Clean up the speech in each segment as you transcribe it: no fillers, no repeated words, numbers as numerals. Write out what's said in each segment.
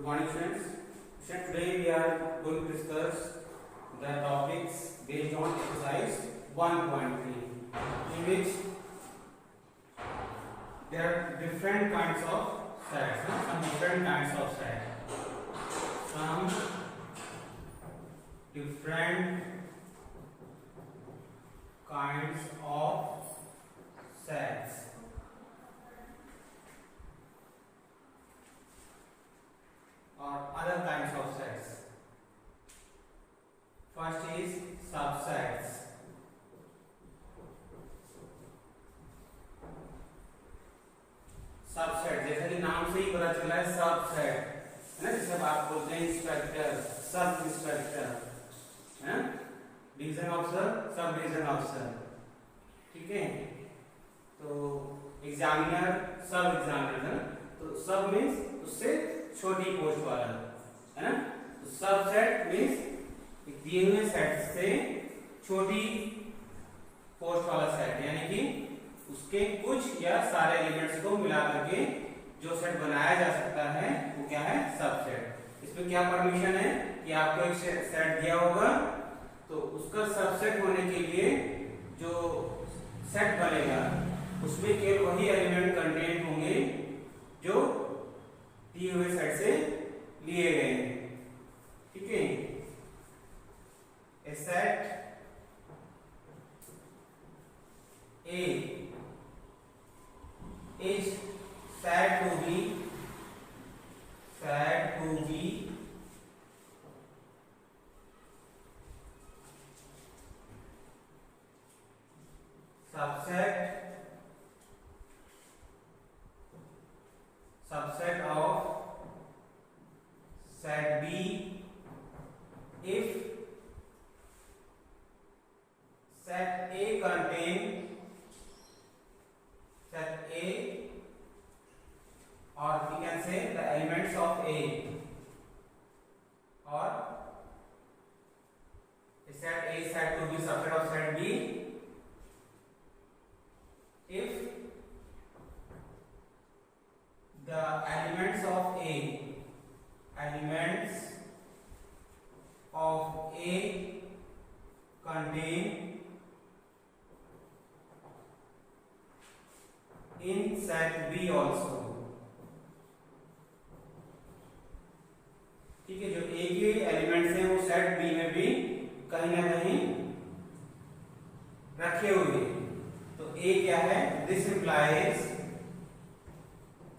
Good morning, friends. Today we are going to discuss the topics based on exercise 1.3, in which there are different kinds of sets. Some different kinds of sets. Some different kinds of sets. Or other kinds of sets. First is subsets. Subset जैसे कि नाम से ही पता चला है subset है ना, जैसे आप बोलते हैं इंस्पेक्टर, सब इंस्पेक्टर है, division officer, sub division officer, ठीक है। तो एग्जामिनर, सब एग्जामिनर, तो सब मीन्स उससे छोटी पोस्ट वाला है ना। तो सबसेट मीन्स दिए हुए सेट से छोटी पोस्ट वाला सेट, यानी कि उसके कुछ या सारे एलिमेंट्स को मिला करके जो सेट बनाया जा सकता है वो क्या है, सबसेट। इसमें क्या परमिशन है कि आपको एक सेट दिया होगा तो उसका सबसेट होने के लिए जो सेट बनेगा उसमें केवल वही एलिमेंट कंटेंट होंगे जो दिए हुए सेट से लिए गए हैं, ठीक है। ए set A is said to be subset of set B if set A contain set A, or we can say the elements of A, or set A is said to be subset of set B if the elements of A contain in set B also, ठीक है। जो A के elements हैं वो set B में भी कहीं ना कहीं रखे हुए हैं। तो A क्या है, this implies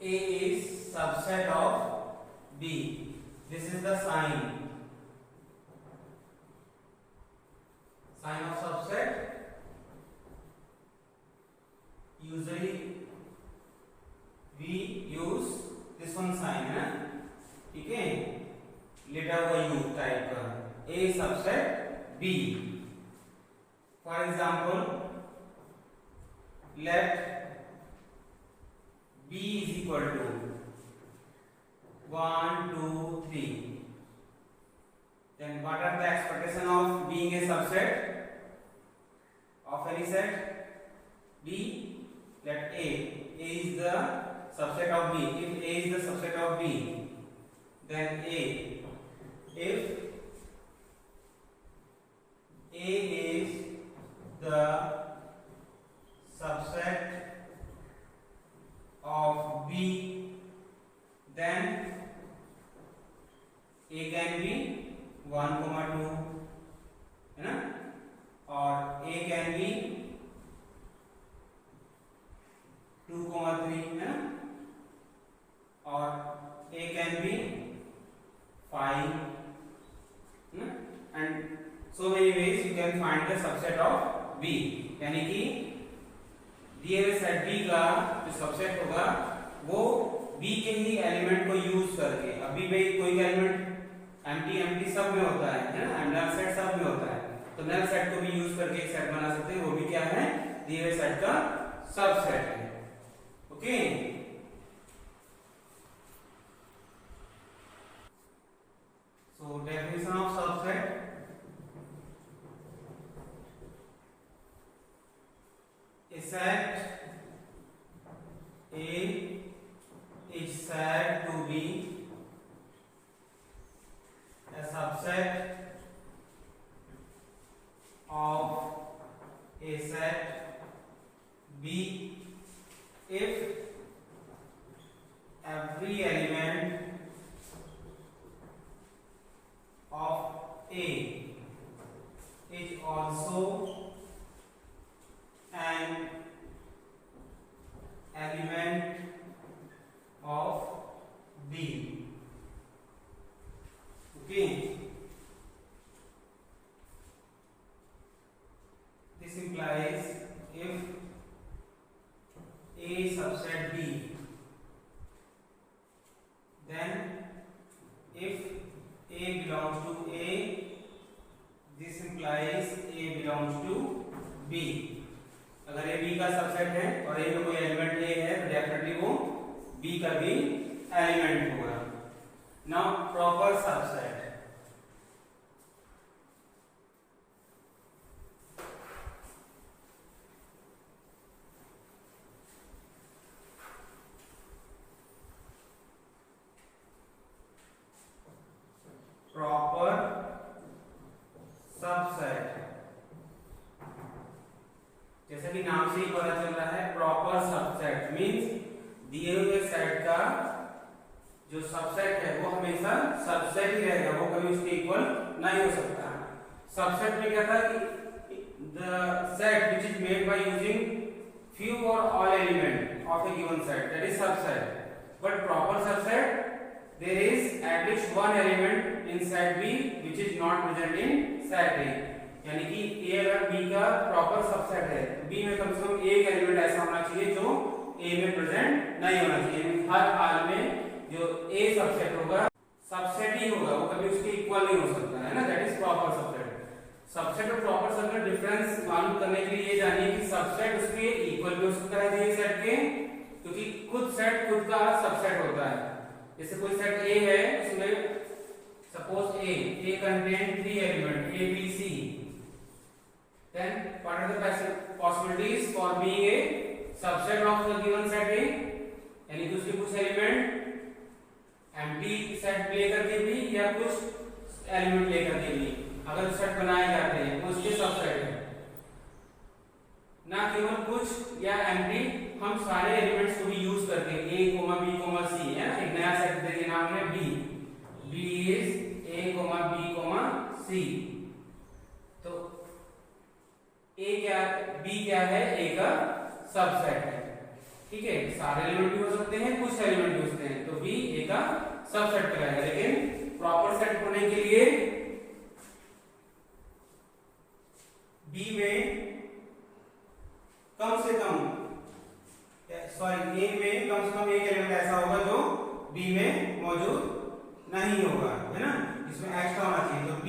A is subset of B. This is the sign of subset. Usually we use this one sign है, ठीक है, लेटर का यूज टाइप का, A subset B। For example let B is equal to 1 2 3, then what are the expectation of being a subset of any set B? Let A is the subset of B. If A is the subset of B, then if A is the subset of B, then A can be 1, 2 है ना, और A can be 2, 3 है ना, और A can be 5, and so many ways you can find the subset of B। यानी कि दिए हुए सेट B का जो सबसेट होगा वो B के ही एलिमेंट को यूज करके, अभी भी कोई एलिमेंट एम्प्टी सब में होता है ना, नल सेट सब में होता है, तो नल सेट को भी यूज करके एक सेट बना सकते हैं, वो भी क्या है, दिए हुए सेट का सबसेट है, okay. So definition of subset: a set A is said to be element of A is also an element of B. Okay. This implies if A subset B, then if A belongs to A, this implies A belongs to B. अगर A B का subset है और A में कोई element A है तो definitely वो B का भी एलिमेंट होगा. Now proper subset. Proper subset, जैसा कि नाम से ही पता चल रहा है, प्रॉपर सबसेट मींस दिए हुए सेट का जो सबसेट है वो हमेशा सबसेट ही रहेगा, वो कभी उसके इक्वल नहीं हो सकता. सबसेट में क्या था कि the set which is made by using few or all element of a given set, that is subset. But proper subset, there is at least one element in set B which is not present in set A. यानी कि A अगर B का proper subset है तो B में कम से कम एक element ऐसा होना चाहिए जो A में प्रेजेंट नहीं होना चाहिए. हर हाल में जो A सबसेट होगा सबसेट ही होगा, वो कभी उसके इक्वल नहीं हो सकता है ना. That is proper subset. Subset और प्रॉपर सबसेट डिफरेंस मालूम करने के लिए ये जानिए कि सबसेट उसके इक्वल भी हो सकता है दिए सेट के, क्योंकि खुद सेट खुद का सबसेट होता है. जैसे कोई सेट A है, उसमें suppose A contain 3 element A B C, then what are the possibilities for being a subset of the given set A? यानी कि उसके कुछ एलिमेंट एम्प्टी सेट लेकर के भी या कुछ एलिमेंट लेकर के भी अगर सेट बनाए जाते हैं तो उसके सबसेट है. ना केवल कुछ या एम्प्टी, हम सारे एलिमेंट्स को भी यूज करके A, B, C है ना, एक नया सेट देखिए नाम है B. B is A, B, C. तो A क्या, B क्या है, A का सबसेट है. ठीक है, सारे एलिमेंट भी हो सकते हैं, कुछ एलिमेंट भी हो सकते हैं, तो B A का सबसेट कहलाएगा. लेकिन प्रॉपर सेट होने के लिए B में कम से कम A में कम से कम एक एलिमेंट ऐसा होगा जो B में मौजूद नहीं होगा, है ना, इसमें एक्स्ट्रा होना चाहिए. तो B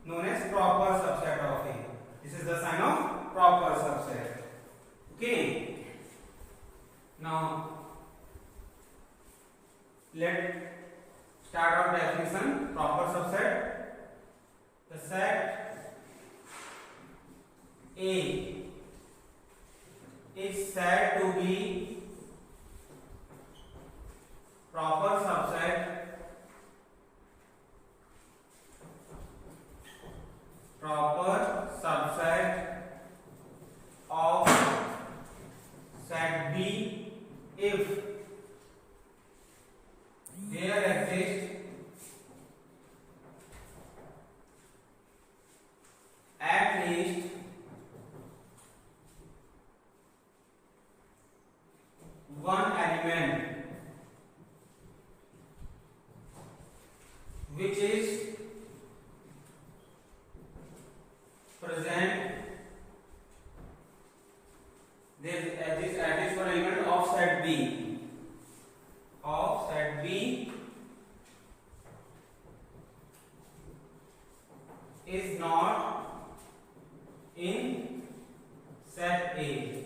known as proper subset of A. This is the sign of proper subset. Okay. Now let's start our definition. Proper subset: the set A is said to be proper subset of set B if there exists at least one element which is present, there is at least one element of set B is not in set A.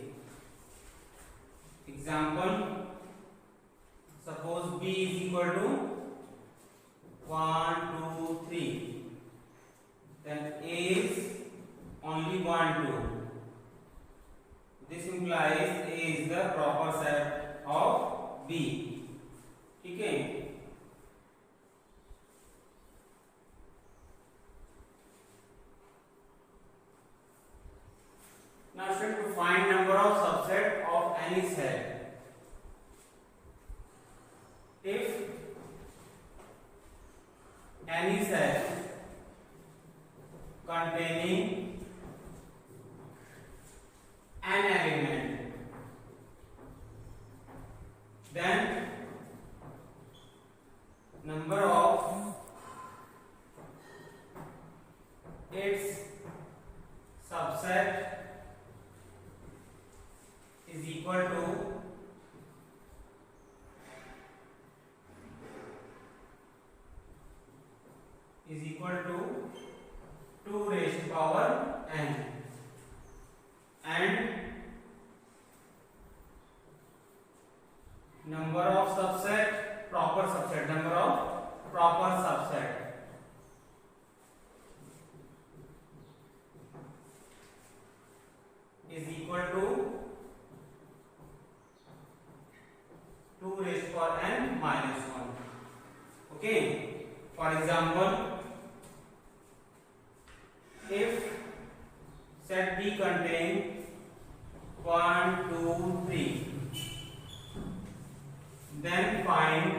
Example, suppose B is equal to 1, 2, 3, then A is only 1, 2. This implies A is the proper set of B. ठीक है. Now student, to find number of subset of any set, if any set containing an element, then number of its subset is equal to is equal to 2 raised to power n, and number of subset, proper subset, number of proper subset is equal to 2 raised to power n minus 1. Okay. For example, if set B contains 1, 2, 3, then find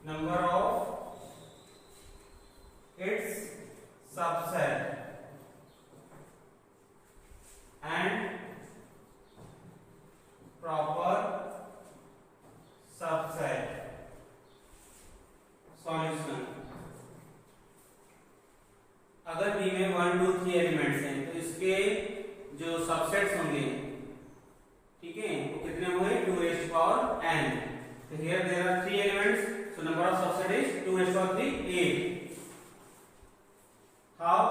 number of its subset and proper subset. Solution, अगर B में 1, 2, 3 elements हैं तो इसके जो subsets होंगे, ठीक है, वो कितने हुए? 2 raised to power n. So here there are 3 elements, so number of subset is 2 raised to power 3, 8. How?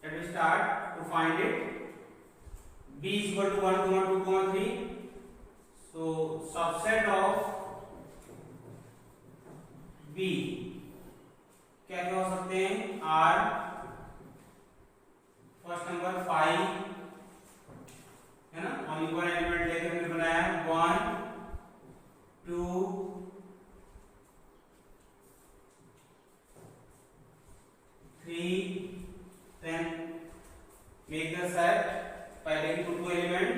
Let me start to find it. B is equal to 1, 2, 3. So subset of B क्या क्या हो सकते हैं? R, first number 5 है ना, only one element लेकर हमने बनाया 1, 2, 3, then make the set by taking two element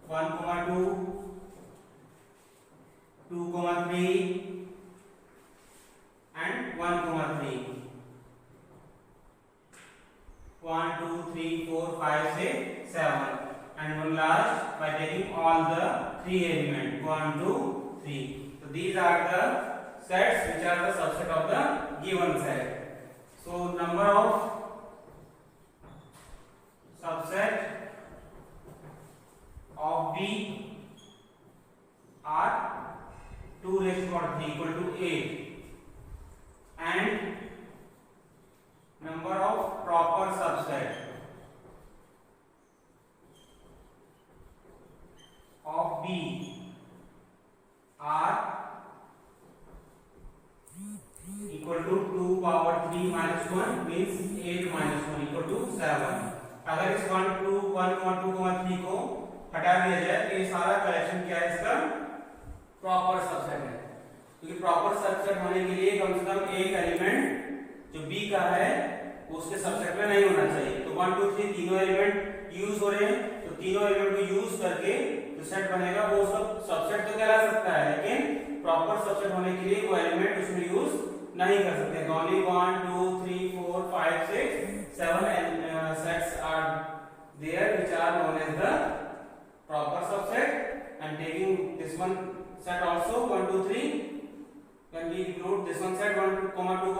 1, 2, 2, 3 and 1, 3. 1, 2, 3, 4, 5, 6, 7, and one last by taking all the 3 elements 1, 2, 3. So these are the sets which are the subset of the given set. So number of subset of B are 2 raised to power 3 equal to 8. And number of proper subset of B are equal to 2 power 3 minus 1 means 8 minus 1 equal to 7. अगर इस 1, 2, 3 को हटा दिया जाए तो ये सारा collection क्या है? इसका प्रॉपर सबसेट है, क्योंकि प्रॉपर सबसेट होने के लिए कम से कम एक एलिमेंट जो B का है उसके सबसेट में नहीं होना चाहिए. तो 1, 2, 3 तीनों एलिमेंट यूज हो रहे हैं, तो तीनों एलिमेंट को यूज करके जो सेट बनेगा वो सब सबसेट तो कहला सकता है, लेकिन प्रॉपर सबसेट होने के लिए वो एलिमेंट उसमें यूज नहीं कर सकते. Only 1, 2, 3, 4, 5, 6, 7 sets are there which are known as the proper subset, and taking this one set also 1, 2, 3, when we include this one set 1, 2,